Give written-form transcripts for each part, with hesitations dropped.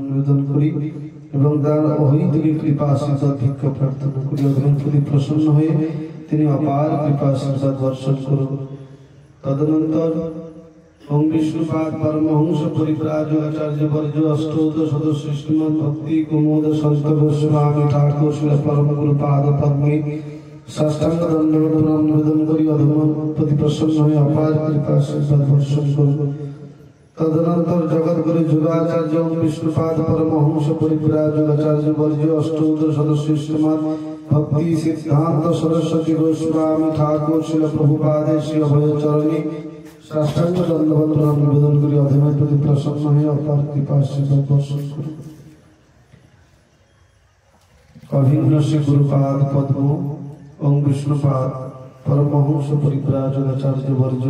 নিবেদন করি এবং তার অহৈতুকী কৃপা আশীর্বাদ ভিক্ষা প্রার্থনা করি। অগ্রণী প্রসন্ন হয়ে তিনি অপার কৃপা আশীর্বাদ বর্ষণ করুন। তদনন্তর ওম বিষ্ণুপাদ পরমহংস পরিব্রাজকাচার্য বর্জ অষ্টৌত সদস্য শ্রীমদ ভক্তি কুমোদ সন্ত গোস্বামী ঠাকুর শিল পরম গুরু পাদ পদ্মে সাষ্টাঙ্গ দণ্ডবত প্রণাম নিবেদন করি। অধম প্রতি প্রসন্ন হয়ে অপার কৃপা আশীর্বাদ বর্ষণ করুন। তদনন্তর জগৎগুরু যুগাচার্য ওম বিষ্ণুপাদ পরমহংস পরিব্রাজকাচার্য বর্জ অষ্টৌত সদস্য শ্রীমদ ভক্তি সিদ্ধান্ত সরস্বতী গোস্বামী ঠাকুর শিল প্রভুপাদে শ্রী অভয় চরণে সাষ্টাঙ্গ দণ্ডবত প্রণাম নিবেদন করি। অধমের প্রতি প্রসন্ন হয়ে অপার কৃপা আশীর্বাদ বর্ষণ করুন। অভিন্ন শ্রী গুরুপাদ পদ্ম ওম বিষ্ণুপাদ পরমহংস পরিব্রাজকাচার্য বর্জ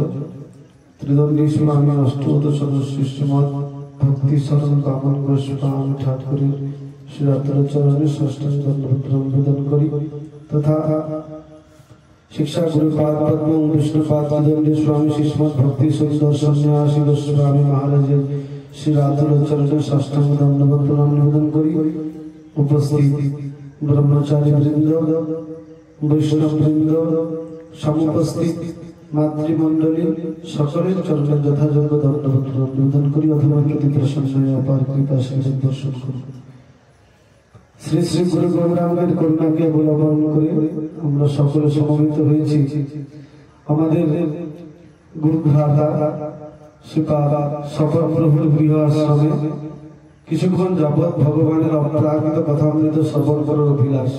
ত্রিদণ্ডী স্বামী অষ্টৌত সদস্য শ্রীমদ ভক্তি শরণ বামন গোস্বামী ঠাকুরের শ্রী চরণে সাষ্টাঙ্গ দণ্ডবত প্রণাম নিবেদন করি। তথা शिक्षा गुरुपाद पद्म विष्णुपाद ত্রিদণ্ডী स्वामी श्रीमद भक्ति सुंदर सन्यासी गोस्वामी महाराज श्री चरणे साष्टांग दंडवत प्रणाम निवेदन करी। उपस्थित ब्रह्मचारी वृंद वैष्णव वृंद समुपस्थित मातृमंडली सकलेर चरणे यथायोग्य दंडवत प्रणाम निवेदन करी। अधमेर प्रति प्रसन्न हये अपार कृपा आशीर्बाद बर्षण करुन। শ্রী শ্রী গুরু গৌরাঙ্গের কন্যাকে অবলম্বন করে আমরা সকলে সমবেত হয়েছি আমাদের গুরু ভ্রাতা শ্রীপাদ সর্বপ্রভুর গৃহ আশ্রমে কিছুক্ষণ যাবৎ ভগবানের অপ্রাকৃত কথামৃত শ্রবণ করার অভিলাষ।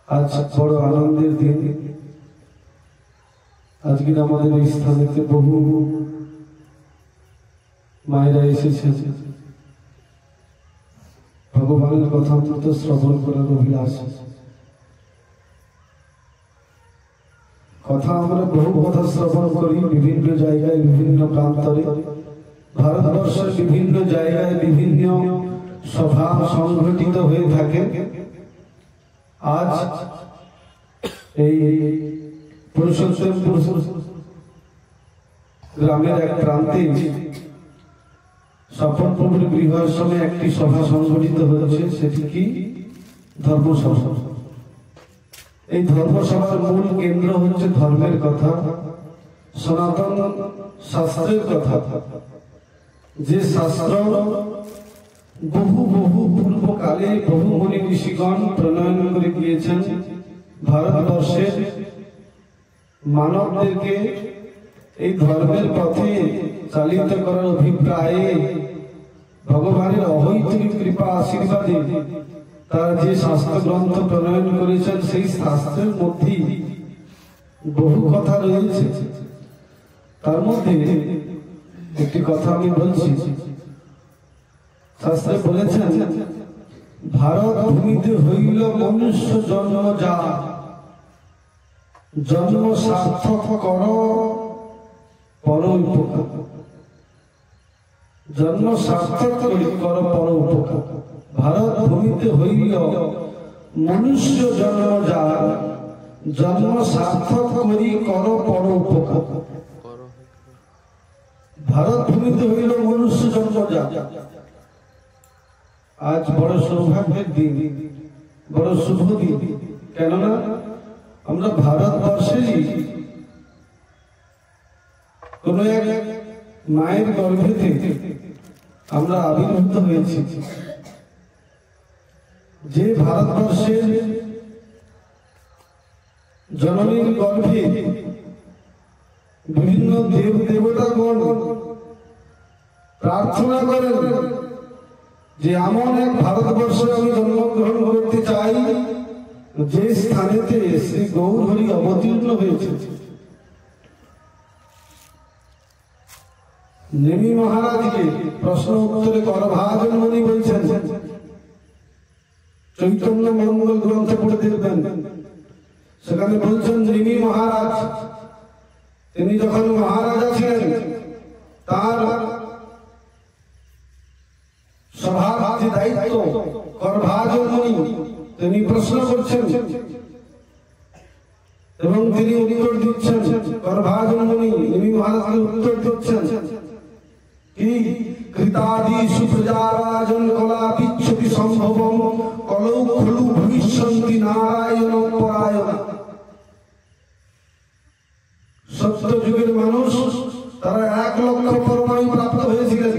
আজ বড় আনন্দের দিন। আজকে আমাদের এই স্থানেতে বহু মায়েরা এসেছেন ভগবানের কথামৃত শ্রবণ করার অভিলাষ। কথা আমরা বহু কথা শ্রবণ করি বিভিন্ন জায়গায় বিভিন্ন প্রান্তরে। ভারতবর্ষের বিভিন্ন জায়গায় বিভিন্ন সভা সংঘটিত হয়ে থাকে। আজ এই পুরুষোত্তমপুর গ্রামের এক প্রান্তে সফল প্রভুর গৃহাশ্রমে একটি সভা সংগঠিত হয়েছে। সেটি কি? ধর্মসভা। এই ধর্মসভার মূল কেন্দ্র হচ্ছে ধর্মের কথা, সনাতন শাস্ত্রের কথা। যে শাস্ত্র বহু বহু পূর্বকালে বহু মুনি ঋষিগণ প্রণয়ন করে গিয়েছেন ভারতবর্ষের মানবদেরকে এই ধর্মের পথে চালিত করার অভিপ্রায়ে ভগবানের অহৈতুকী কৃপা আশীর্বাদে তারা যে শাস্ত্র গ্রন্থ প্রণয়ন করেছেন সেই শাস্ত্রের মধ্যে বহু কথা রয়েছে। তার মধ্যে একটি কথা আমি বলছি। শাস্ত্রে বলেছেন ভারত ভূমিতে হইল মনুষ্য জন্ম যা জন্ম সার্থক কর পর উপকার। জন্ম সার্থক কর পর উপকার। ভারত ভূমিতে হইল মনুষ্য জন্ম যা জন্ম সার্থক করি কর পর উপকার। ভারত ভূমিতে হইল মনুষ্য জন্ম যা। আজ বড় সৌভাগ্যের দিন, বড় শুভ দিন। কেননা আমরা ভারতবর্ষেরই কোন এক মায়ের গর্ভেতে আমরা আবির্ভূত হয়েছি। যে ভারতবর্ষের জননীর গর্ভে বিভিন্ন দেব দেবতাগণ প্রার্থনা করেন যে এমন এক ভারতবর্ষে আমি জন্মগ্রহণ করতে চাই যে স্থানেতে শ্রী গৌর হরি অবতীর্ণ হয়েছে। নেমি মহারাজকে প্রশ্ন উত্তরে করভাজন মুনি বলছেন, চৈতন্য মঙ্গল গ্রন্থ পড়ে দেখবেন, সেখানে বলছেন নেমি মহারাজ তিনি যখন মহারাজা ছিলেন তার সভার যে দায়িত্ব করভাজন মুনি তিনি প্রশ্ন করছেন এবং তিনি উত্তর দিচ্ছেন। করভাজন মুনি নেমি মহারাজকে উত্তর দিচ্ছেন কি কৃত কৃতাদিষু প্রজারাজন কলাপিচ্ছতি সম্ভবম কলৌ খলু ভবিষ্যন্তি নারায়ণ পরায়ণ। সত্য যুগের মানুষ তারা 1 লক্ষ পরমায়ু প্রাপ্ত হয়েছিলেন।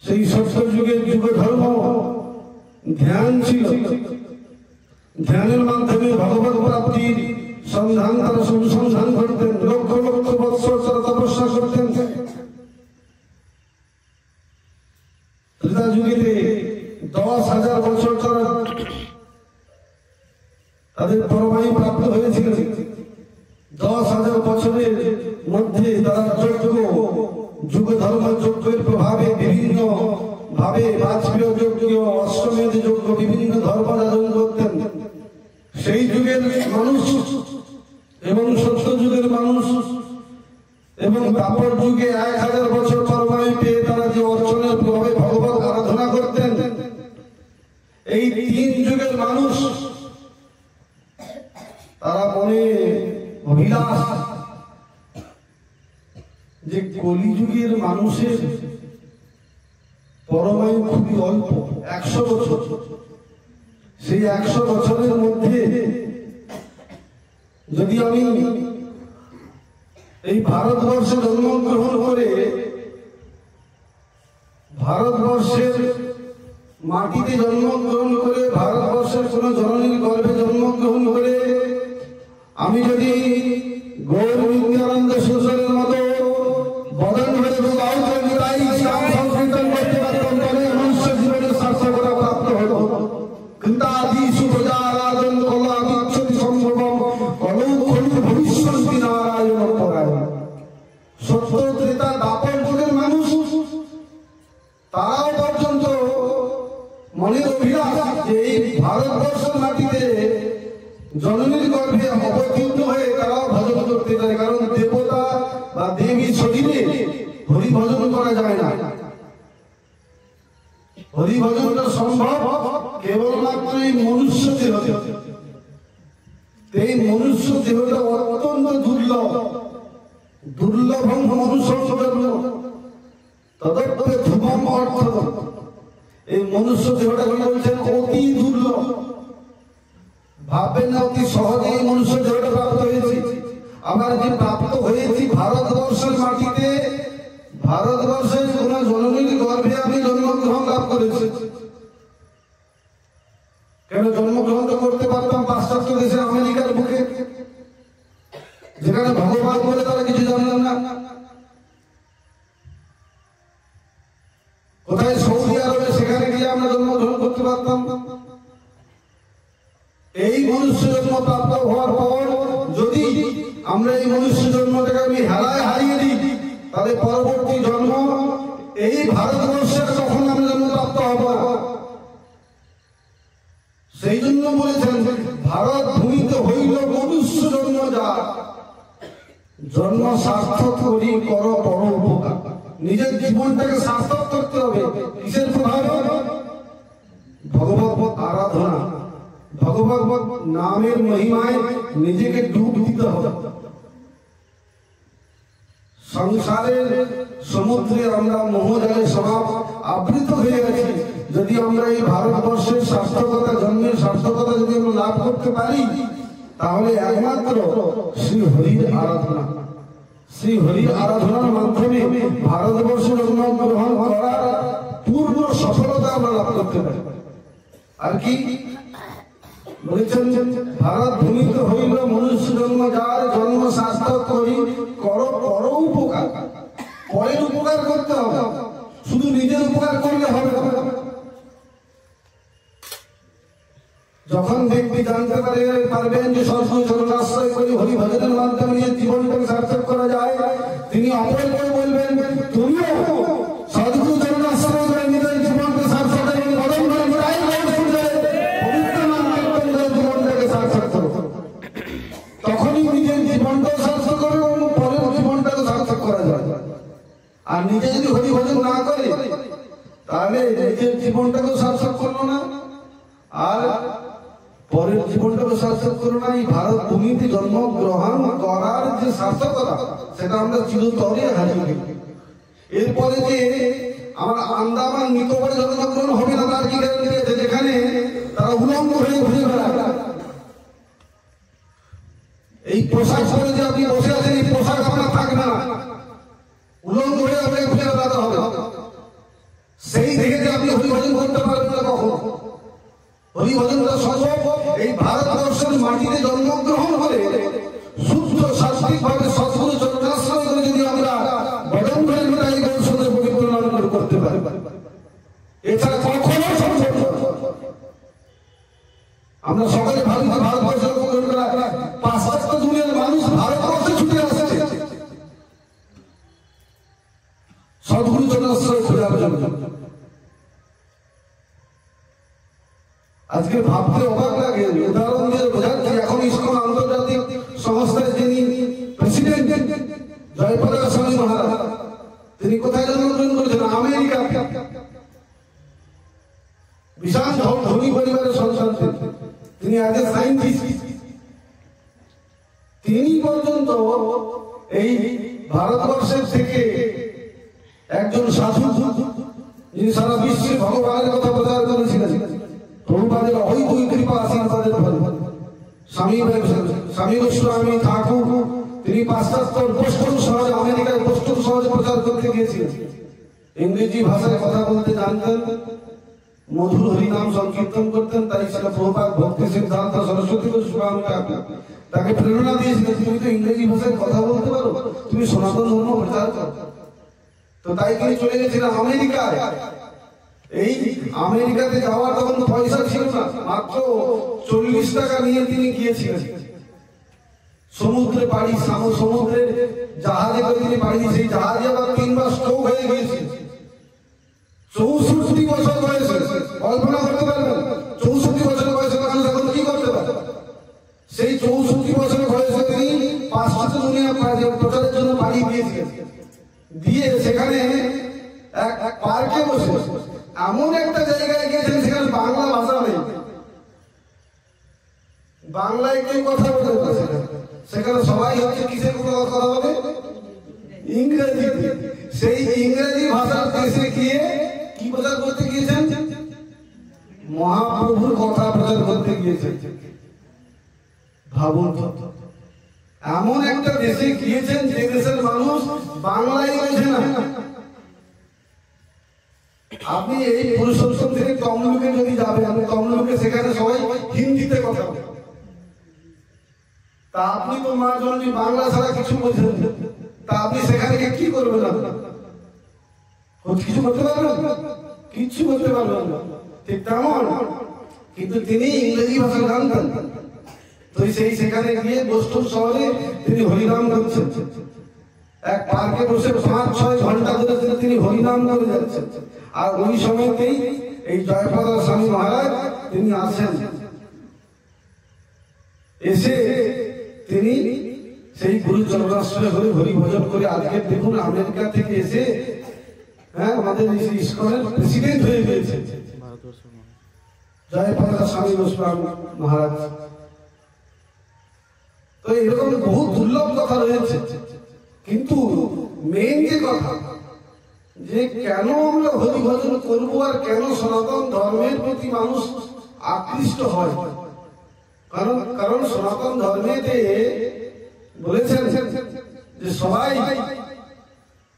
সেই সত্য যুগের যুগ ধর্ম ধ্যান ছিল। ধ্যানের মাধ্যমে ভগবত প্রাপ্তির সন্ধান তারা অনুসন্ধান করতেন। লক্ষ লক্ষ বৎসর তারা তপস্যা করতেন। ত্রেতা যুগেতে 10,000 বছর তারা তাদের পরমায়ু প্রাপ্ত হয়েছিল। 10,000 বছরের মধ্যে তারা যজ্ঞ যুগ ধর্ম যজ্ঞের প্রভাবে বিভিন্ন ভাবে বাজপেয় যজ্ঞ, অশ্বমেধ যজ্ঞ, বিভিন্ন ধর্ম যাজন করতেন। সেই যুগের মানুষ এবং সত্য যুগের মানুষ এবং দ্বাপর যুগে 1000 বছর পরমায়ু পেয়ে তারা যে অর্চনের প্রভাবে ভগবত আরাধনা করতেন, এই 3 যুগের মানুষ তারা মনে অভিলাষ যে কলিযুগের মানুষের পরমায়ু খুবই অল্প, 100 বছর। সেই 100 বছরের মধ্যে যদি আমি এই ভারতবর্ষে জন্মগ্রহণ করে ভারতবর্ষের মাটিতে জন্মগ্রহণ করে ভারতবর্ষের কোন জননীর গর্ভে জন্মগ্রহণ করে আমি যদি গৌর নিত্যানন্দ সুন্দরের মতো বদন হয়ে সংকীর্তন করতে পারতাম, তবে মনুষ্য জীবনের সার্থকতা প্রাপ্ত হতো। কৃতাদিষু প্রজারাজন কলাপিচ্ছতি সম্ভবম কলৌ খলু ভবিষ্যন্তি নারায়ণ পরায়ণ। সত্য ত্রেতা দ্বাপর যুগের মানুষ তারাও পর্যন্ত মনের অভিলাষ যে এই ভারতবর্ষের মাটিতে জননীর গর্ভে অবতীর্ণ হয়ে তারাও ভজন করতে চায়। কারণ দেবতা বা দেবী শরীরে হরি ভজন করা যায় না। হরি ভজনটা সম্ভব কেবলমাত্র এই মনুষ্য দেহতে। এই মনুষ্য দেহটা অত্যন্ত দুর্লভ, দুর্লভম মনুষ্য জন্ম তদপ্রে ধ্রুবম অর্থ। এই মনুষ্য দেহটা কি বলছেন? অতি দুর্লভ। ভাববেন না অতি সহজেই মনুষ্য দেহটা প্রাপ্ত হয়েছি। আমার যে প্রাপ্ত হয়েছি ভারতবর্ষের মাটিতে, ভারতবর্ষের কোন জননীর গর্ভে আমি জন্মগ্রহণ লাভ করেছি। কেন জন্মগ্রহণ তো করতে পারতাম পাশ্চাত্য দেশে, আমেরিকার বুকে, যেখানে ভগবান বলে তারা কিছু জানলেন না। কোথায় সৌদি আরবে, সেখানে গিয়ে আমরা জন্মগ্রহণ করতে পারতাম। এই মনুষ্য জন্ম প্রাপ্ত হওয়ার পর যদি আমরা এই মনুষ্য জন্মটাকে আমি হেলায় হারিয়ে দিই, তাহলে পরবর্তী জন্ম এই ভারতবর্ষে কখন আমরা জন্ম প্রাপ্ত হব। সেই জন্য বলেছেন ভারত ভূমিতে হইল মনুষ্য জন্ম যা, জন্ম সার্থক করি কর পর উপকার। নিজের জীবনটাকে সার্থক করতে হবে। কিসের প্রভাবে? ভগবত আরাধনা, ভগবত নামের মহিমায় নিজেকে ডুব দিতে হবে। সংসারের সমুদ্রে আমরা মোহজালে সমাপ আবৃত হয়ে গেছি। যদি আমরা এই ভারতবর্ষের সার্থকতা, জন্মের সার্থকতা যদি আমরা লাভ করতে পারি, তাহলে একমাত্র শ্রী হরির আরাধনা, শ্রী হরির আরাধনার মাধ্যমে ভারতবর্ষে জন্মগ্রহণ করার পূর্ণ সফলতা আমরা লাভ করতে পারি। আর কি বলেছেন? ভারত ভূমিতে হইল মনুষ্য জন্ম যার, জন্ম সার্থক করি কর পর উপকার। পরের উপকার করতে হবে, শুধু নিজের উপকার করলে হবে না। যখন ব্যক্তি জানতে পারবেন যে সৎগুরুচরণ আশ্রয় করে হরি ভজনের মাধ্যমে নিজের জীবনটাকে সার্থক করা যায়, তিনি অপরকে বলবেন তুমিও সৎগুরুচরণ আশ্রয় করে নিজের জীবনকে সার্থক এবং ভজন করে জীবনটাকে সার্থক করো। তখনই নিজের জীবনটাও সার্থক করো এবং পরের জীবনটাকে সার্থক করা যায়। আর নিজে যদি হরি ভজন না করে, তাহলে নিজের জীবনটাকেও সার্থক করলো না, আর পরের জীবনটাকে সার্থক করো না। এই ভারত ভূমিতে জন্মগ্রহণ করার যে সার্থকতা, সেটা আমরা চিরতরে হারিয়ে ফেলি। এরপরে যে আমার আন্দামান নিকোবরে জনজাগরণ হবে না তার কি গ্যারান্টি আছে, যেখানে তারা উলঙ্গ হয়ে ঘুরে বেড়ায়। এই পোশাক পরে যে আপনি বসে আছেন, এই পোশাক আপনার থাকবে না, উলঙ্গ হয়ে আপনাকে ঘুরে বেড়াতে হবে। সেই থেকে যে আপনি হরিভজন করতে পারবেন না কখন। হরিভজনটা সম্ভব এই ভারতবর্ষের মাটিতে জন্মগ্রহণ করে শুদ্ধ শাস্ত্রিক ভাবে সৎগুরু চরণাশ্রয় করে যদি আমরা বদঙ্গের মেটাই গৌরসুন্দর পবিত্র নাম করতে পারি, এছাড়া কখনো সম্ভব না। আমরা সকলে ভাবি যে ভারতবর্ষের পাশ্চাত্য দুনিয়ার মানুষ ভারতবর্ষে ছুটে আসছে সদ্গুরু চরণাশ্রয় খোঁজার জন্য। আজকে ভাবতে অবাক লাগে, উদাহরণ দিয়ে বোঝাচ্ছি। এখন ইসকন আন্তর্জাতিক সংস্থায় যিনি প্রেসিডেন্ট জয়প্রকাশ স্বামী মহারাজ, তিনি কোথায় জন্মগ্রহণ করেছেন? আমেরিকা। বিশাল ধনী পরিবারের সন্তান তিনি, আজ সায়েন্টিস্ট। তিনি পর্যন্ত এই ভারতবর্ষের থেকে একজন সাধু যিনি সারা বিশ্বে ভগবানের কথা প্রচার করেছিলেন, প্রভুপাদের অহৈতুই কৃপা আশীর্বাদের ফলে স্বামী গোস্বামী ঠাকুর, তিনি পাশ্চাত্য পশ্চিম সমাজে, আমেরিকার পশ্চিম সমাজে প্রচার করতে গিয়েছিলেন। ইংরেজি ভাষায় কথা বলতে জানতেন, মধুর হরিনাম সংকীর্তন করতেন। তাই সেটা প্রভুপাদ ভক্তি সিদ্ধান্ত সরস্বতী গোস্বামী তাকে প্রেরণা দিয়েছিলেন, তুমি তো ইংরেজি ভাষায় কথা বলতে পারো, তুমি সনাতন ধর্ম প্রচার করো। তো তাই তিনি চলে গেছিলেন আমেরিকায়। এই আমেরিকাতে যাওয়ার তখন পয়সা ছিল না, মাত্র 40 টাকা নিয়ে তিনি গিয়েছিলেন। সমুদ্রে পাড়ি, সমুদ্রের জাহাজে করে তিনি পাড়ি, সেই জাহাজে আবার 3 বার স্ট্রোক হয়ে গিয়েছে। 64 বছর বয়সে, কল্পনা করতে পারবেন 64 বছর বয়সে মানুষ এখন কি করতে পারে। সেই 64 বছর বয়সে তিনি পাশ্চাত্য দুনিয়া প্রচারের জন্য পাড়ি দিয়েছিলেন। দিয়ে সেখানে এক পার্কে বসে এমন একটা জায়গায় গিয়েছেন সেখানে বাংলা ভাষা নেই, বাংলায় কেউ কথা বলতে পারছে না। সেখানে সবাই হচ্ছে কিসের কথা বলে? ইংরেজি। সেই ইংরেজি ভাষার দেশে গিয়ে কি প্রচার করতে গিয়েছেন? মহাপ্রভুর কথা প্রচার করতে গিয়েছেন। ভাবুন, এমন একটা দেশে গিয়েছেন যে দেশের মানুষ বাংলাই বোঝে না। আপনি এই পুরুষোত্তম থেকে তমলুকে যদি যাবেন, তমলুকে সেখানে সবাই হিন্দিতে কথা বলে। তা আপনি তো মা জননী বাংলা ছাড়া কিছু বোঝেন, তা আপনি সেখানে কি করবেন? কিছু করতে পারবেন? কিছু করতে পারবেন না। ঠিক তেমন কিন্তু তিনি ইংরেজি ভাষা জানতেন। তো সেখানে গিয়ে বোস্টন শহরে তিনি হরিনাম করছেন। এক পার্কে বসে 5-6 ঘন্টা ধরে তিনি হরিনাম করে যাচ্ছেন। আর ওই সময়তেই এই জয়প্রকাশ স্বামী মহারাজ তিনি আসেন। এসে তিনি সেই গুরু চরণাশ্রয় হয়ে হরিভজন করে আজকে দেখুন আমেরিকা থেকে এসে আমাদের ইসকনের প্রেসিডেন্ট হয়ে গিয়েছে জয়প্রকাশ স্বামী গোস্বামী মহারাজ। তো এরকম বহু দুর্লভ কথা রয়েছে, কিন্তু মেইন যে কথা যে কেন আমরা হরিভজন করবো আর কেন সনাতন ধর্মের প্রতি মানুষ আকৃষ্ট হয়, কারণ সনাতন ধর্মেতে বলেছেন যে সবাই,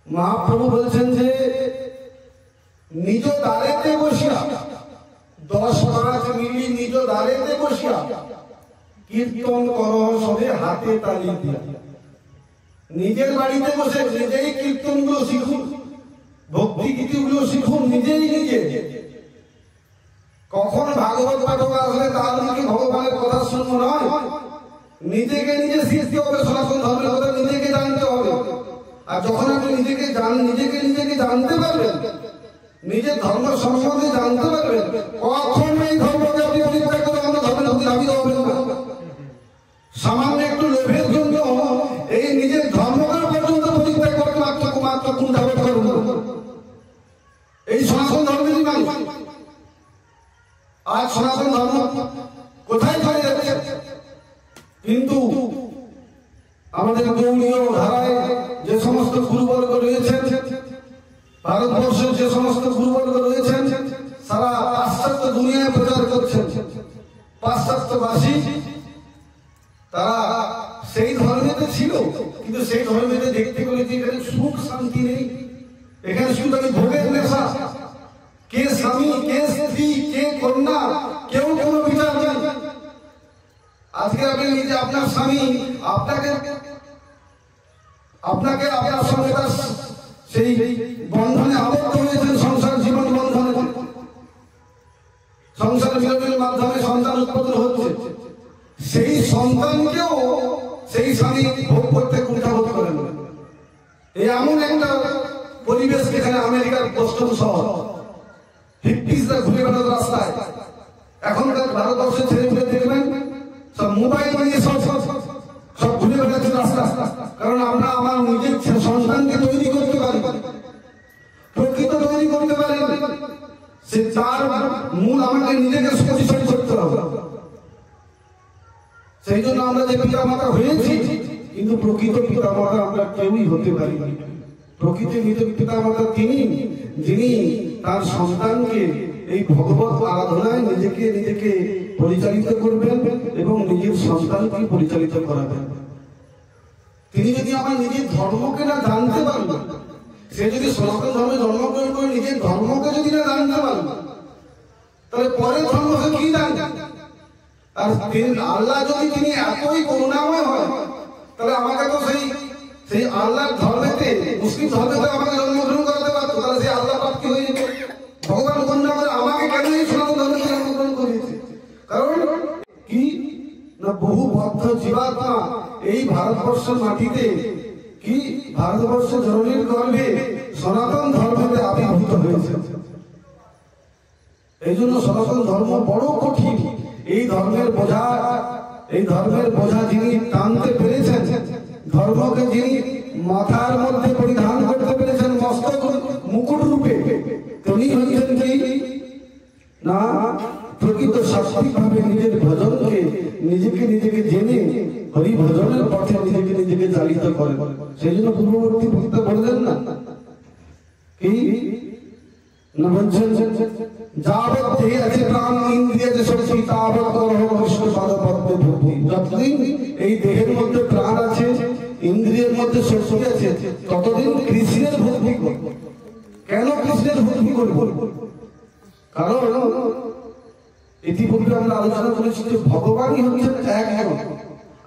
মহাপ্রভু বলছেন যে নিজ দ্বারেতে বসিয়া 10-5 মিলি নিজ দ্বারেতে বসিয়া কীর্তন করো সবে হাতে তালি দিয়া। নিজের বাড়িতে বসে নিজেই কীর্তন গুলো শিখুন, ভক্তি গীতিগুলো শিখুন নিজেই নিজে। কখন ভাগবত পাঠক আসলে তার দিকে ভগবানের কথা শুনবো নয়, নিজেকে নিজে শিখতে হবে। সনাতন ধর্মের কথা নিজেকে জানতে হবে। আর যখন আপনি নিজেকে জানতে পারবেন, নিজের ধর্ম সম্বন্ধে জানতে পারবেন, কখন এই ধর্মকে আপনি পরিত্যাগ করে আমরা ধর্মের প্রতি ধাবিত হবেন না। সামান্য একটু লোভের জন্য এই নিজের ধর্মকে পর্যন্ত পরিত্যাগ করতে মাত্র কুণ্ঠাবোধ করুন। এই সনাতন ধর্মেরই মানুষ আজ সনাতন ধর্ম কোথায় চলে যাচ্ছে? কিন্তু আমাদের গৌড়ীয় ধারায় যে সমস্ত গুরুবর্গ রয়েছেন ভারতবর্ষের যে সমস্ত গুরুবর্গ রয়েছেন সারা পাশ্চাত্য দুনিয়ায় প্রচার করছেন, পাশ্চাত্যবাসী তারা সেই ধর্মেতে ছিল, কিন্তু সেই ধর্মেতে দেখতে গেলে যে এখানে সুখ শান্তি নেই, এখানে শুধু আমি ভোগের নেশা, কে স্বামী কে স্ত্রী কে কন্যা কেউ কোনো বিচার নেই। আজকে আপনি নিজে আপনার স্বামী আপনাকে আপনার সঙ্গে সেই বন্ধনে আবদ্ধ হয়েছেন, সংসার জীবন বন্ধনে, সংসার মিলনের মাধ্যমে সন্তান উৎপন্ন হচ্ছে, সেই সন্তানকেও সেই স্বামী ভোগ করতে কুণ্ঠাবোধ করেন। এই এমন একটা পরিবেশ যেখানে আমেরিকার বোস্টন শহর হিপ্পিসরা ঘুরে বেড়াত রাস্তায়, এখনকার ভারতবর্ষের ছেলেমেয়ে দেখবেন সব মোবাইল নিয়ে সব ঘুরে বেড়াচ্ছে রাস্তা। কারণ আমরা আমার নিজের সন্তানকে তৈরি করতে পারি, প্রকৃত তৈরি করতে পারি, সে তার মূল আমাকে নিজেকে পরিচয় করতে হবে। সেই জন্য আমরা যে পিতা মাতা হয়েছি, কিন্তু প্রকৃত পিতা মাতা আমরা কেউই হতে পারিনি। প্রকৃত পিতা মাতা তিনি, যিনি তার সন্তানকে এই ভগবত আরাধনায় নিজেকে পরিচালিত করবেন এবং নিজের সন্তানকে পরিচালিত করাবেন। তিনি যদি আমার নিজের ধর্মকে না জানতে পারবেন, সে যদি সনাতন ধর্মে জন্মগ্রহণ করে নিজের ধর্মকে যদি না জানতে পারবেন, তাহলে পরের ধর্মকে কি জানবেন? আর আল্লাহ যদি তিনি এতই করুণাময় হয়, তাহলে আমাকে তো সেই আল্লাহর ধর্মেতে, মুসলিম ধর্মেতে আমাকে জন্মগ্রহণ করাতে পারতো, তাহলে সেই আল্লাহ প্রাপ্তি হয়ে যেত। ভগবান কন্যা করে আমাকে কেন এই সনাতন ধর্মে জন্মগ্রহণ করিয়েছে? কারণ কি না, বহু বদ্ধ জীবাত্মা এই ভারতবর্ষের মাটিতে, কি ভারতবর্ষের জননীর গর্ভে সনাতন ধর্মেতে আবির্ভূত হয়েছে। এই জন্য সনাতন ধর্ম বড় কঠিন। এই ধর্মের বোঝা যিনি টানতে পেরেছেন, ধর্মকে যিনি মাথার মধ্যে পরিধান করতে পেরেছেন মস্তক মুকুট রূপে, তিনি হচ্ছেন কি না প্রকৃত শাস্ত্রিক ভাবে নিজের ভজনকে নিজেকে জেনে হরি ভজনের পথে নিজেকে চালিত করেন। সেই জন্য পূর্ববর্তী বক্তা বললেন না কি না, বলছেন যাবৎ দেহে আছে প্রাণ ইন্দ্রিয় যে শক্তি তাবৎ করহ কৃষ্ণ পাদপদ্মে ভক্তি। যতদিন এই দেহের মধ্যে প্রাণ আছে, ইন্দ্রিয়ের মধ্যে শক্তি আছে, ততদিন কৃষ্ণের ভক্তি করব। কেন কৃষ্ণের ভক্তি করব? কারণ ইতিপূর্বে আমরা আলোচনা করেছি যে ভগবানই হচ্ছেন এক,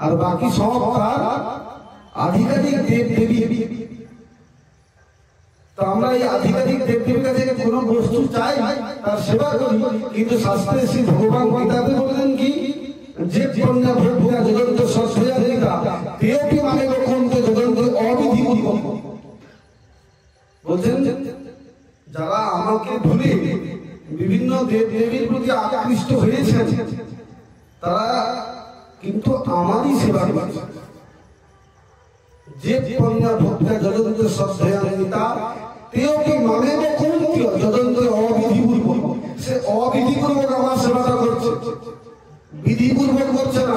আর বাকি সব তার আধিকারিক দেব দেবী। তো আমরা এই আধিকারিক দেবদেবীর কাছে কোন বস্তু চাই, তার সেবা করি, কিন্তু শাস্ত্রে শ্রী ভগবান গীতাতে বললেন কি, যে কন্যা ভোগা যদন্ত সশ্রয়া দিতা তেপি মানে কখনতে যদন্ত অবিধি পূর্বক। বলছেন যারা আমাকে ভুলে বিভিন্ন দেবদেবীর প্রতি আকৃষ্ট হয়েছেন, তারা কিন্তু আমারই সেবা করে। যে কন্যা ভোগা যদন্ত সশ্রয়া দিতা তেপি মানে কখনতে যদন্ত অবিধি পূর্বক। সে অবিধি পূর্বক আমার সেবাটা করছে, বিধিপূর্বক করছে না।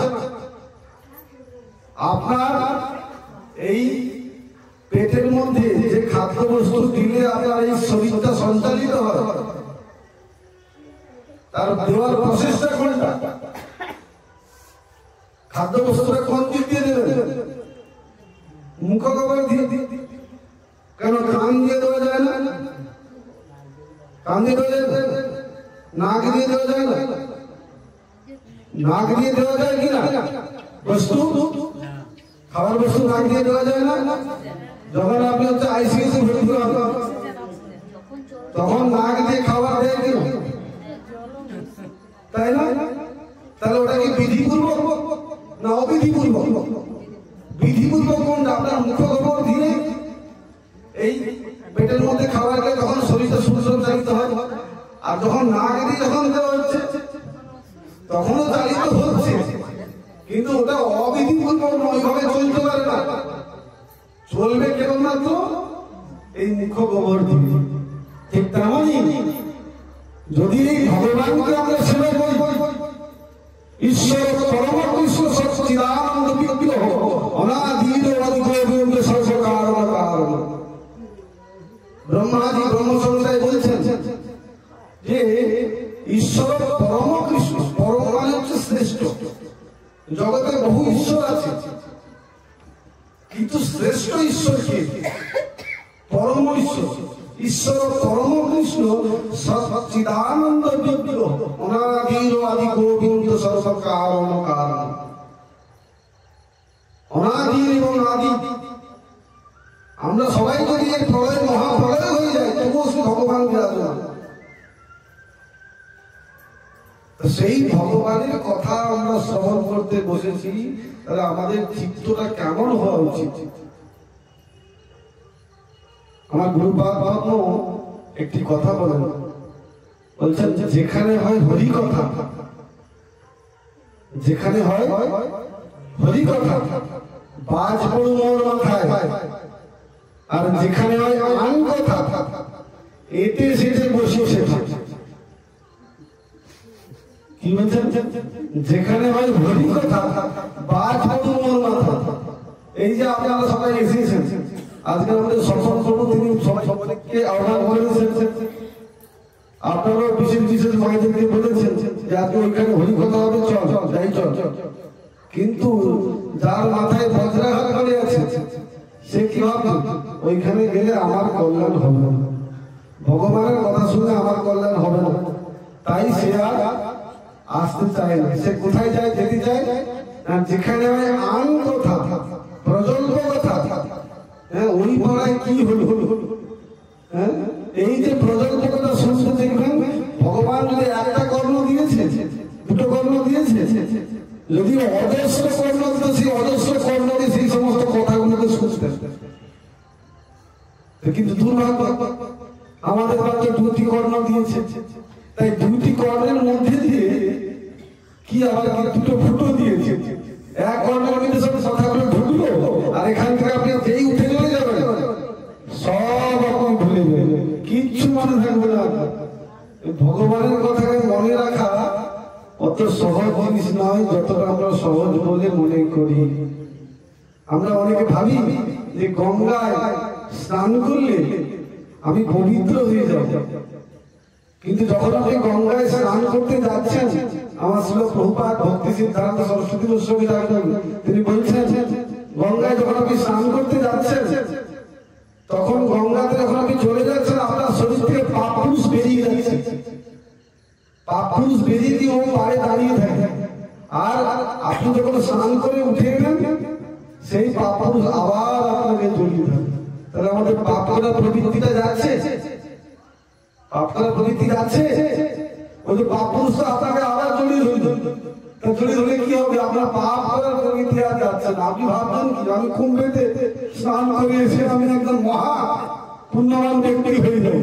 আপনার এই পেটের মধ্যে যে খাদ্য বস্তু দিলে আপনার এই শরীরটা সঞ্চালিত হয়, তার দেওয়ার প্রসেসটা কোনটা? খাদ্য বস্তুটা কোন দিক দিয়ে দেবেন? মুখ কবর দিয়ে। কেন কান দিয়ে দেওয়া যায় না? কান দিয়ে দেওয়া যায়, নাক দিয়ে দেওয়া যায় না? নাক দিয়ে দেওয়া যায় কিনা বস্তু? খাবার বস্তু নাক দিয়ে দেওয়া যায় না? যখন আপনি হচ্ছে আইসিএসি ভর্তি হবেন, তখন নাক দিয়ে খাবার দেয় কিনা? তাই না? তাহলে ওটা কি বিধিপূর্বক না অবিধিপূর্বক? বিধিপূর্বক কোনটা? আপনার মুখ গোবর দিয়ে এই পেটের মধ্যে খাবারকে যখন শরীরটা সুসঞ্চালিত হয়, আর যখন নাক দিয়ে যখন দেওয়া হচ্ছে তখনও চালিত হচ্ছে, কিন্তু ওটা অবিধিপূর্বক ওইভাবে চলতে পারে না। চলবে কেবলমাত্র এই মুখ গোবর দিয়ে। ঠিক তেমনই যদি এই ভগবানকে আমরা সেবা করি, ঈশ্বর পরম কৃষ্ণ সচ্চিদানন্দ বিগ্রহ অনাদির অধিক সর্বকারণ কারণ ব্রহ্মাদি ঈশ্বর পরম কৃষ্ণ, পরম মানে হচ্ছে শ্রেষ্ঠ। জগতে বহু ঈশ্বর আছে, কিন্তু শ্রেষ্ঠ ঈশ্বরকে পরম ঈশ্বর, ঈশ্বর পরম কৃষ্ণ সচ্চিদানন্দ বিগ্রহ অনাদির আদি গোবিন্দ সর্বকারণ কারণ। অনাদির এবং আদি, আমরা সবাই যদি এক প্রলয় মহাপ্রলয় হয়ে যায় তবুও সে ভগবান বিরাজমান। সেই ভগবানের কথা আমরা শ্রবণ করতে বসেছি, তাহলে আমাদের চিত্তটা কেমন হওয়া উচিত? আমার গুরুপাদ একটি কথা বলেন, বলছেন যেখানে হয় হরি কথা, যেখানে হয় হরি কথা বাজ পড়ু মোর মাথায়, আর যেখানে হয় আন কথা এতে সেটে বসিয়ে থাকে। কি বলছেন? যেখানে হয় হরি কথা বাজ পড়ু মোর মাথা। এই যে আপনারা সবাই এসেছেন, আজকে আমাদের সফল করবো, তিনি সবাইকে আহ্বান করে দিয়েছেন। আপনারাও বিশেষ বিশেষ মায়েদেরকে বলেছেন যে আজকে ওইখানে হরি কথা হবে, চল যাই চল। কিন্তু যার মাথায় বজ্রাঘাত করে আছে সে কি ভাববে? ওইখানে গেলে আমার কল্যাণ হবে না, ভগবানের কথা শুনে আমার কল্যাণ হবে না, তাই সে আর আসতে চায় না। সে কোথায় যায়? যেতে চায় যেখানে হয় আন কথা, প্রজল্প কথা। হ্যাঁ, ওই পাড়ায় কি হলো? হ্যাঁ, এই যে প্রজল্প কথা শুনতে দেখবেন, ভগবান যদি একটা কর্ম দিয়েছে, দুটো কর্ম দিয়েছে, যদি অজস্র কর্ম দিত, সেই অজস্র কর্ম দিয়ে সেই সমস্ত কথাগুলোকে শুনতেন। কিন্তু দুর্ভাগ্য, আমাদের মাত্র দুটি কর্ম দিয়েছে, তাই দুটি কর্মের মধ্যে দিয়ে কি আবার দুটো ফুটো দিয়েছে। এক কর্মের মধ্যে সব কথাগুলো ঢুকলো, আর এখান থেকে আপনি যেই উঠে চলে যাবেন সব আপনি ভুলে যাবেন, কিচ্ছু মনে থাকবে না। ভগবানের কথাকে মনে রাখা অত সহজ জিনিস নয়, যতটা আমরা সহজ বলে মনে করি। আমরা অনেকে ভাবি যে গঙ্গায় স্নান করলে আমি পবিত্র হয়ে যাব, কিন্তু যখন আপনি গঙ্গায় স্নান করতে যাচ্ছেন, আমার ছিল প্রভুপাদ ভক্তি সিদ্ধান্ত সরস্বতী গোস্বামী তিনি বলছেন, গঙ্গায় যখন আপনি স্নান করতে যাচ্ছেন, তখন গঙ্গাতে যখন আপনি চলে যাচ্ছেন, আপনার শরীর থেকে পাপ পুরুষ বেরিয়ে যাচ্ছে। পাপ পুরুষ বেরিয়ে দিয়ে ও পাড়ে দাঁড়িয়ে থাকে, আর আপনি যখন স্নান করে উঠে গেলেন, সেই পাপ পুরুষ আবার আপনাকে জড়িয়ে থাকে। তাহলে আমাদের পাপ করা প্রবৃত্তিটা যাচ্ছে, পাপ করা প্রবৃত্তি যাচ্ছে। ওই যে পাপ পুরুষ আপনাকে আবার জড়িয়ে ধরল, জড়িয়ে ধরলে কি হবে? আপনার পাপ করার প্রবৃত্তি আর যাচ্ছে না। আপনি ভাবছেন কি আমি কুম্ভেতে স্নান করে এসে আমি একদম মহা পুণ্যবান ব্যক্তি হয়ে যাই,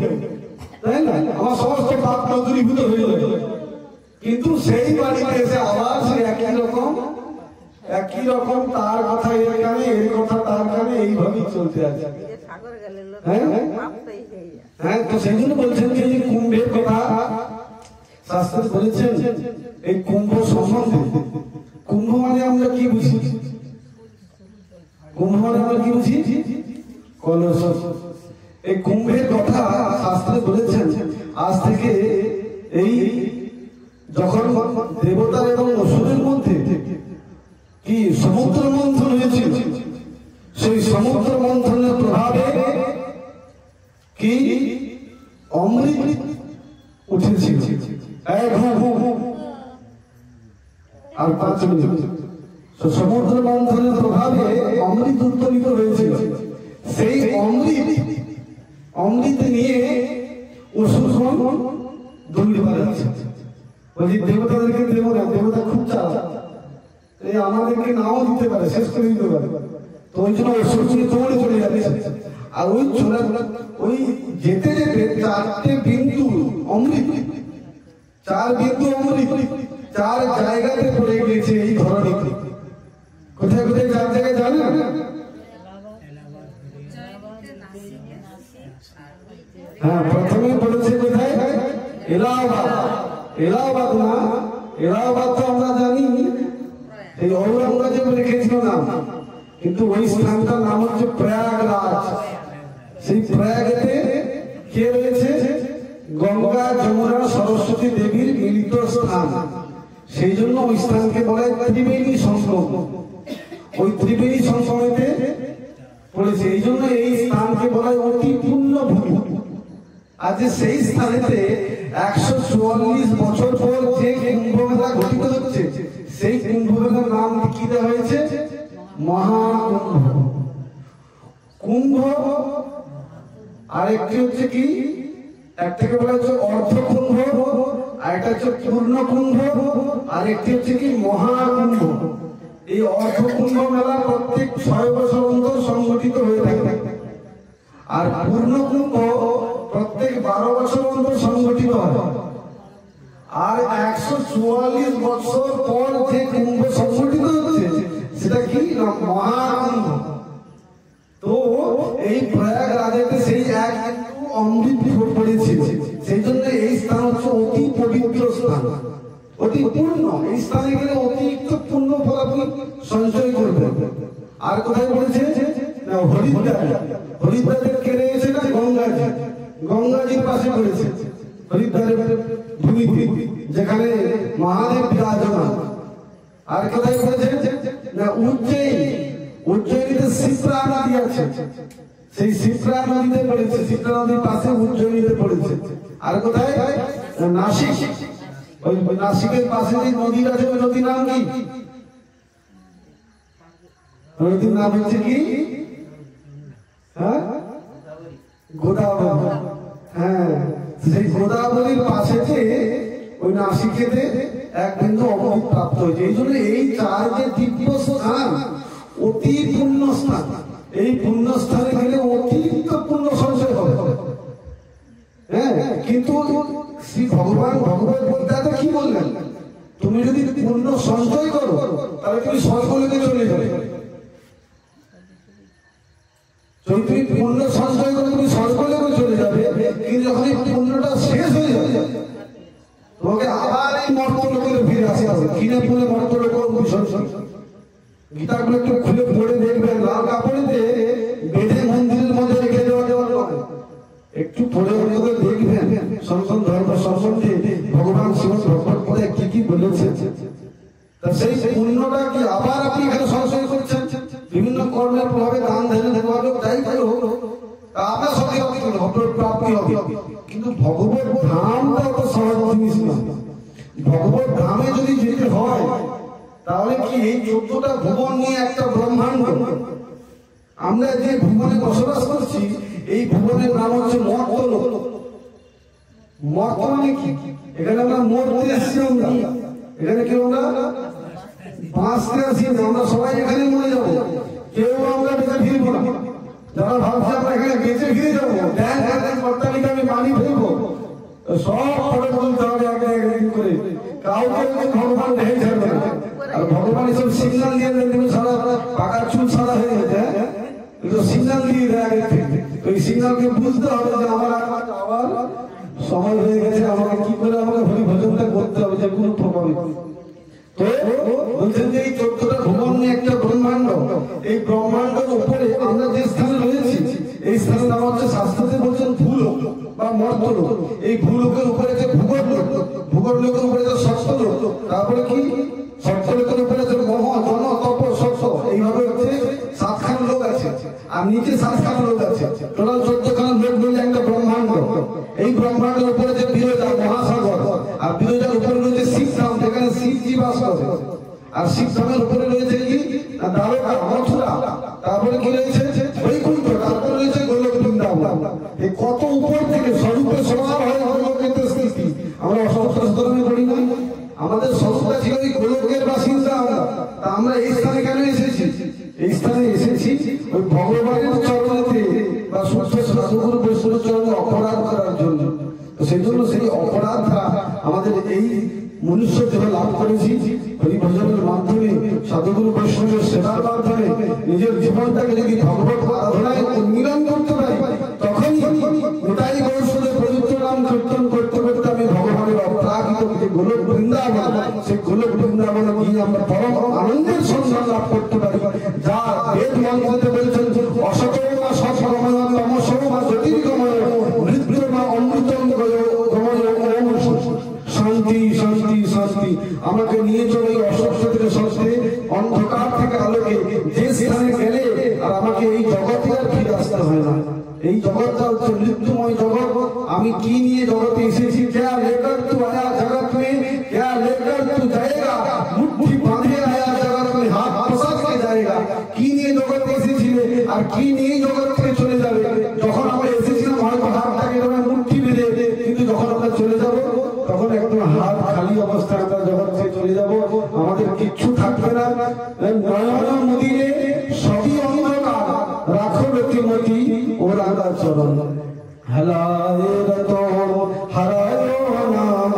তাই না? আমার সমস্ত পাপ দূরীভূত হয়ে যাবে। কিন্তু সেই বাড়িতে এসে আবার সে একই রকম তার কথা এর কানে, এর কথা তার কানে, এইভাবেই চলতে আছে। হ্যাঁ, তো সেই জন্য বলছেন যে এই কুম্ভের কথা শাস্ত্রে বলেছেন। এই কুম্ভ সম্বন্ধে, কুম্ভ মানে আমরা কি বুঝি? কুম্ভ মানে আমরা কি বুঝি? কলস। এই কুম্ভের কথা শাস্ত্রে বলেছেন, আজ থেকে এই যখন দেবতার এবং অসুরের মধ্যে কি সমুদ্র মন্থন হয়েছিল, সেই সমুদ্র মন্থনের প্রভাবে কি অমৃত উঠেছিল আর 5 মিনিট। সমুদ্র মন্থনের প্রভাবে অমৃত উত্তোলিত হয়েছিল। সেই অমৃত নিয়ে অসুর দৌড়ে বেড়াচ্ছে, বলছি দেবতাদেরকে দেবো না, দেবতা খুব চালাক, এই আমাদেরকে নাও দিতে পারে, শেষ করে দিতে পারে। তো ওই জন্য অসুর দৌড়ে চলে যাচ্ছে। আর ওই যেতে যেতে 4 বিন্দু অমৃত, 4 বিন্দু অমৃত 4 জায়গাতে পড়ে গিয়েছে এই ধরনীতে। কোথায় কোথায় 4 জায়গায় জানেন? হ্যাঁ, প্রথমে পড়েছে কোথায়? এলাহাবাদ। এলাহাবাদ না, এলাহাবাদ তো আমরা জানি এই ঔরঙ্গজেব রেখেছিল নাম, কিন্তু ওই স্থানটার নাম হচ্ছে প্রয়াগরাজ। সেই প্রয়াগেতে কে রয়েছে? গঙ্গা যমুনা সরস্বতী দেবীর মিলিত স্থান, সেই জন্য ওই স্থানকে বলা হয় ত্রিবেণী সঙ্গম। ওই ত্রিবেণী সঙ্গমেতে পড়েছে, এই জন্য এই স্থানকে বলা হয় অতি পুণ্য ভূমি। আজ সেই স্থানেতে 144 বছর পর যে কুম্ভ মেলা ঘটিত হচ্ছে, সেই কুম্ভ মেলার নাম কি দেওয়া হয়েছে? মহাকুম্ভ। কুম্ভ আরেকটি হচ্ছে কি, একটাকে বলা হচ্ছে অর্ধ কুম্ভ, আর একটা হচ্ছে পূর্ণ কুম্ভ, আর একটি হচ্ছে কি মহাকুম্ভ। এই অর্ধ কুম্ভ মেলা প্রত্যেক 6 বছর অন্তর সংগঠিত হয়ে থাকে, আর পূর্ণ কুম্ভ প্রত্যেক 12 বছর অন্তর সংগঠিত হয়। আর 144 বছর পর যে কুম্ভ সংগঠিত হচ্ছে সেটা কি না মহাকুম্ভ। তো এই প্রয়াগরাজেতে সেই এক অমৃত পড়েছিল, সেই জন্য এই স্থান হচ্ছে অতি পবিত্র স্থান, অতি পূর্ণ। এই স্থানে গেলে অতিরিক্ত পূর্ণ ফল আপনি সঞ্চয় করবেন। আর কোথায় পড়েছে? হরিদ্বার। হরিদ্বারের কেড়ে এসে না গঙ্গাজি, গঙ্গাজির পাশে পড়েছে হরিদ্বারের ভূমিতে, যেখানে মহাদেব বিরাজমান। আর কোথায় পড়েছে? না উজ্জয়িনী। উজ্জয়িনীতে শিপ্রা নদী আছে, সেই শিপ্রা নদীতে পড়েছে, শিপ্রা নদীর পাশে উজ্জয়িনীতে পড়েছে। আর কোথায়? নাসিক। ওই নাসিকের পাশে যে নদী আছে, ওই নদীর নাম কি? নদীর নাম হচ্ছে কি? হ্যাঁ, গোদাবরী। হ্যাঁ, সেই গোদাবরীর পাশে ওই নাসিকেতে এক বিন্দু অমৃত প্রাপ্ত হয়েছে। এই জন্য এই 4 যে দিব্য স্থান অতি পুণ্য স্থান, এই পুণ্য স্থানে গেলে অতিরিক্ত পুণ্য সঞ্চয় হবে। হ্যাঁ, কিন্তু শ্রী ভগবান ভগবত গীতাতে কি বললেন? তুমি যদি পুণ্য সঞ্চয় করো তাহলে তুমি স্বর্গলোকে চলে যাবে। যদি তুমি পুণ্য সঞ্চয় করো তুমি স্বর্গলোকে চলে যাবে, কিন্তু যখন এই পুণ্যটা শেষ হয়ে যাবে তোমাকে আবার এই মর্তলোকে ফিরে আসতে হবে। কিনে পুনে মর্তলোক অনুসরণ। গীতাগুলো একটু খুলে পড়ে দেখবেন, লাল কাপড়েতে বেঁধে মন্দিরের মধ্যে রেখে দেওয়া নয়, একটু পড়ে করে দেখবেন সনাতন ধর্ম সম্বন্ধে ভগবান শ্রীমদ ভগবত পদে কি কি বলেছে। তা সেই পুণ্যটা কি আবার আপনি এখানে সঞ্চয় করছেন? বিভিন্ন কর্মের প্রভাবে, দান ধ্যানের প্রভাবে, যাই হোক আপনার সঙ্গে প্রাপ্তি হবে। কিন্তু ভগবত ধামটা অত সহজ জিনিস না। ভগবত ধামে যদি যেতে হয় তাহলে কি এই 14টা ভুবন নিয়ে একটা ব্রহ্মাণ্ড। আমরা যে ভুবনে বসবাস করছি এই ভুবনের নাম হচ্ছে মর্তলোক। মর্ত মানে কি? এখানে আমরা মরতে এসেছি, আমরা এখানে কেউ আমরা বাঁচতে আসি না, আমরা সবাই এখানে মরে যাবো, কেউ আমরা বেঁচে ফিরবো না। যারা ভাবছে আমরা এখানে বেঁচে ফিরে যাবো, অট্টালিকা আমি বানিয়ে ফেলবো, সব পরে বলতে হবে একদিন করে, কাউকে ভগবান দেখে ছাড়বে না। আর ভগবান এসব সিগন্যাল দিয়ে দেন, সারা পাকার চুল সাদা হয়ে যেতে, সিগন্যাল দিয়ে দেয় আগে থেকে। ওই সিগন্যালকে বুঝতে হবে যে আমার আবার সময় হয়ে গেছে, আমাকে কি করে আমাকে হরি ভজনটা করতে হবে যে কোনো প্রভাবে। তো বলছেন যে এই 14টা ভুবন নিয়ে একটা ব্রহ্মাণ্ড, এই ব্রহ্মাণ্ডের উপরে আমরা যে স্থানে রয়েছি এই স্থানের নাম হচ্ছে শাস্ত্রতে বলছেন ভূলোক বা মর্তলোক। এই ভূলোকের উপরে যে ভূগর্লোক, ভূগর্লোকের উপরে যে সত্যলোক, তারপরে কি সত্যলোকের উপরে যে মহ জন তপ সত্য, এইভাবে হচ্ছে 7খানা লোক আছে, আর নিচে 7খানা লোক আছে, টোটাল 14খানা লোক মিলে একটা ব্রহ্মাণ্ড। এই ব্রহ্মাণ্ডের উপরে যে বিরজা মহাসাগর, আর বিরজার উপরে রয়েছে শিবধাম, যেখানে শিবজি বাস করে, আর শিবধামের উপরে রয়েছে কি দ্বারকা মথুরা, তারপরে কি রয়েছে বৈকুণ্ঠ, তারপরে রয়েছে গোলক বৃন্দাবন। এই কত উপর থেকে স্বরূপে সবার হয় গোলকের স্থিতি। আমরা অষ্টদশে করি না, আমাদের স্বরূপটা ছিল এই গোলকের বাসিন্দা আমরা। তা আমরা এই স্থানে কেন এসেছি? এই স্থানে এসেছি ওই ভগবানের চরণেতে বা সুস্থ সাধুগুরু বৈষ্ণব চরণে অপরাধ করার জন্য। তো সেই জন্য সেই অপরাধটা আমাদের এই মনুষ্য দেহ লাভ করেছি হরিভজনের মাধ্যমে, সাধুগুরু বৈষ্ণবের সেবার মাধ্যমে। নিজের জীবনটাকে যদি ভগবত আরাধনায় উন্মিলন করতে পারি, তখনই গোটাই বৈষ্ণবের পবিত্র নাম কীর্তন করতে করতে আমি ভগবানের অপ্রাকৃত যে গোলক বৃন্দাবন, সেই গোলক বৃন্দাবনে গিয়ে আমরা পরম আনন্দের সন্ধান লাভ করতে পারি। যা বেদ মন্ত্রতে বলছেন অসতমা সৎগময় তমসমা জ্যোতির্গময় মৃত্যুমা অমৃতম গয় শান্তি শান্তি শান্তি। আমাকে নিয়ে চলো এই অসত্য থেকে সত্যে, অন্ধকার থেকে আলোকে, যে স্থানে গেলে আর আমাকে এই জগতে আর ফিরে আসতে হয় না। এই জগৎটা হচ্ছে মৃত্যুময় জগৎ। আমি কি নিয়ে জগতে এসেছি? क्या लेकर तू आया जगत में, क्या लेकर तू जाएगा, मुट्ठी बांधे आया जगत में, हाथ पसार के जाएगा। কি নিয়ে জগতে এসেছিলে আর কি নিয়ে জগৎ থেকে চলে যাবে? যখন আমরা এসেছিলাম হয়তো হাতটাকে এরকম মুট্ঠি বেঁধে, কিন্তু যখন আমরা চলে যাব তখন একদম হাত খালি অবস্থায় আমরা জগৎ থেকে চলে যাব। আমাদের কিচ্ছু থাকবে না। নয়ন মুদিলে সবই অন্ধকার, রাখো রতিমতি ও রাধা চরণ। হেলায় রতন হারায় নাম,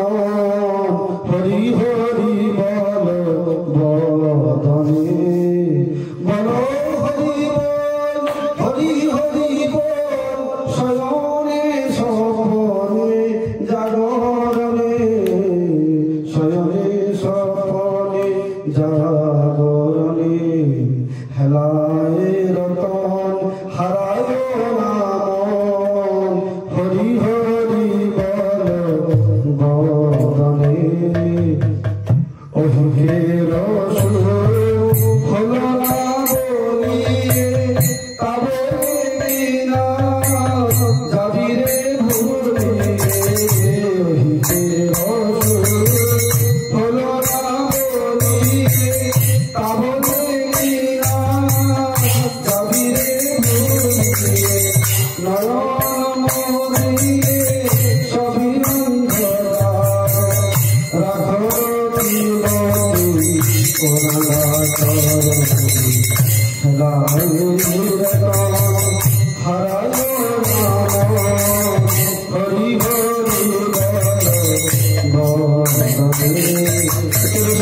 হরি হরি বল বদনে, বল হরি বল, হরি হরি বল, শয়নে স্বপনে জাগরণে, শয়নে স্বপনে জাগরণে। হেলায় রতন হারায় নাম, হরি হরি বল বদনে। ওহে রসুল হলো না বলিয়ে, তবে বিনা যাবি রে ভুলে। ওহে রসুল হলো না বলিয়ে, তবে বিনা যাবি রে ভুলে। নয়ন মোদিয়ে সবই অন্ধকার, রাখো রতিমতি ও রাধা চরণ। হেলায় রতন হারায় নাম, হরি হরি বল বদনে।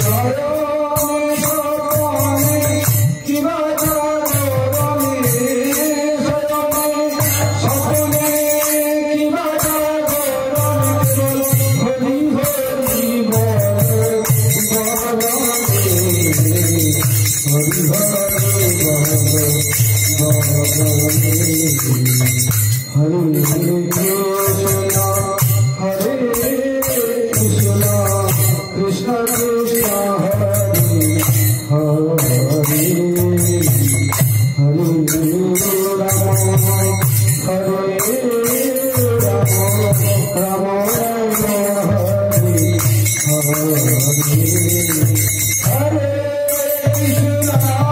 শয়নে স্বপনে কিবা জাগরণে, শয়নে স্বপনে কিবা জাগরণে, হরি হরি বল বদনে, হরি হরি বল বদনে। হরে কৃষ্ণ হরে কৃষ্ণ, কৃষ্ণ কৃষ্ণ হরে হরে, হরে রাম হরে রাম, রাম রাম হরে হরে, হরে কৃষ্ণ হরে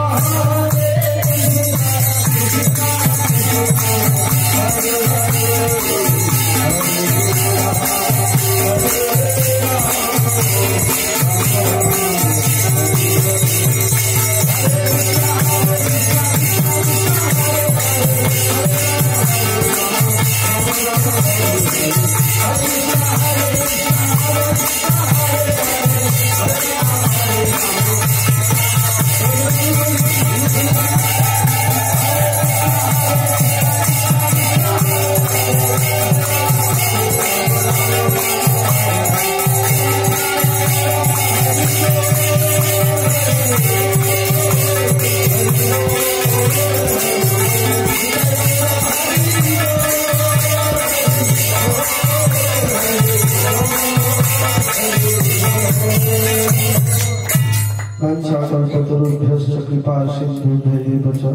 कृपा सिंधुभ्यो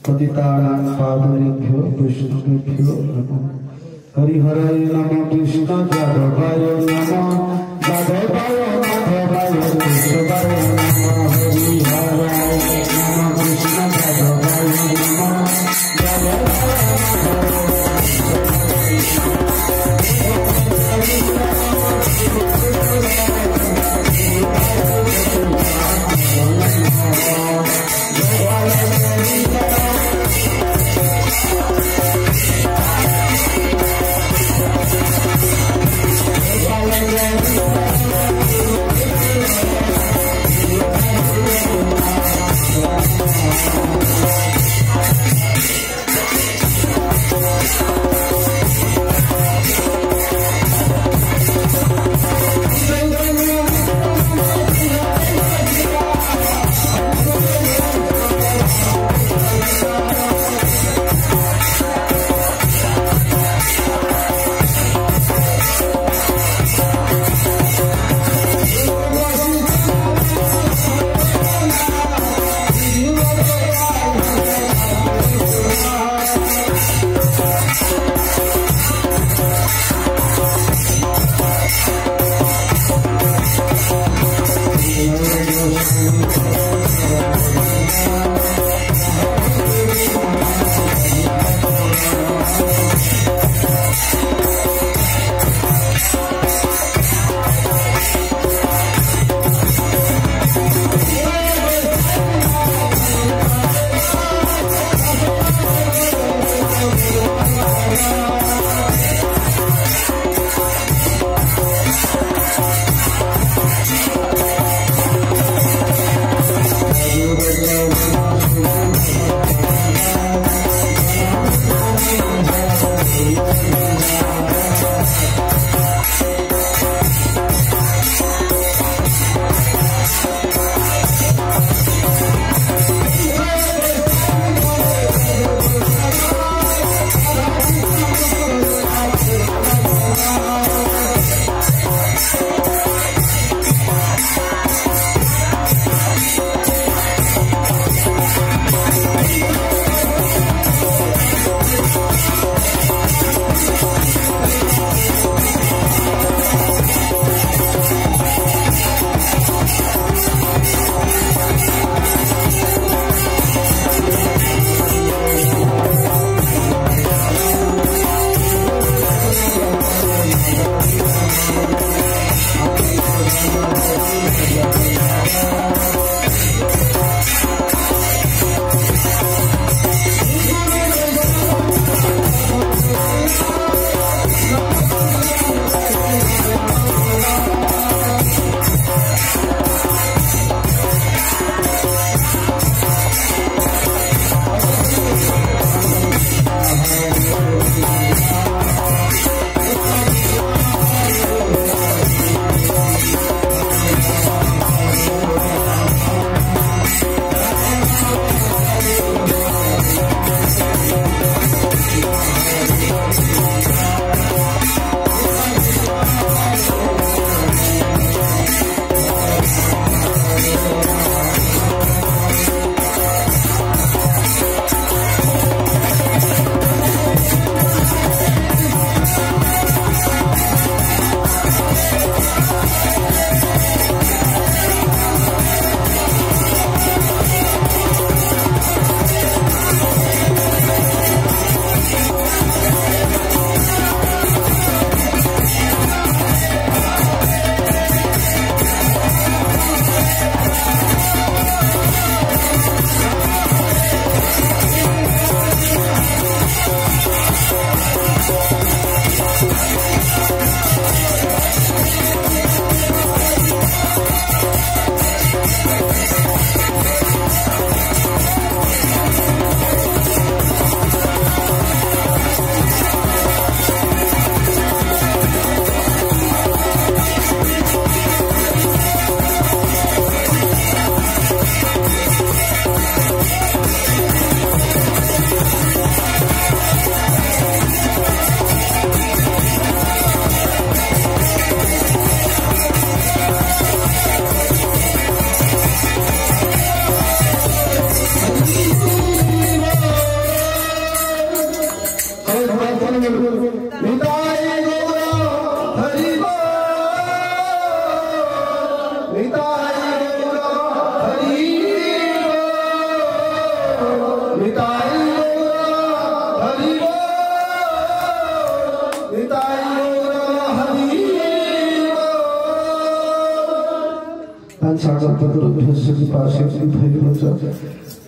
पतितानां पावनेभ्यो वैष्णवेभ्यो नमः। हरिहराय नमः, कृष्ण जादवाय नमः, जादवाय माधवाय केशवाय नमः। हरिहराय नमः, कृष्ण जादवाय नमः, जादवाय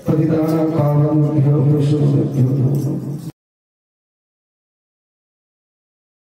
परित्राण पावन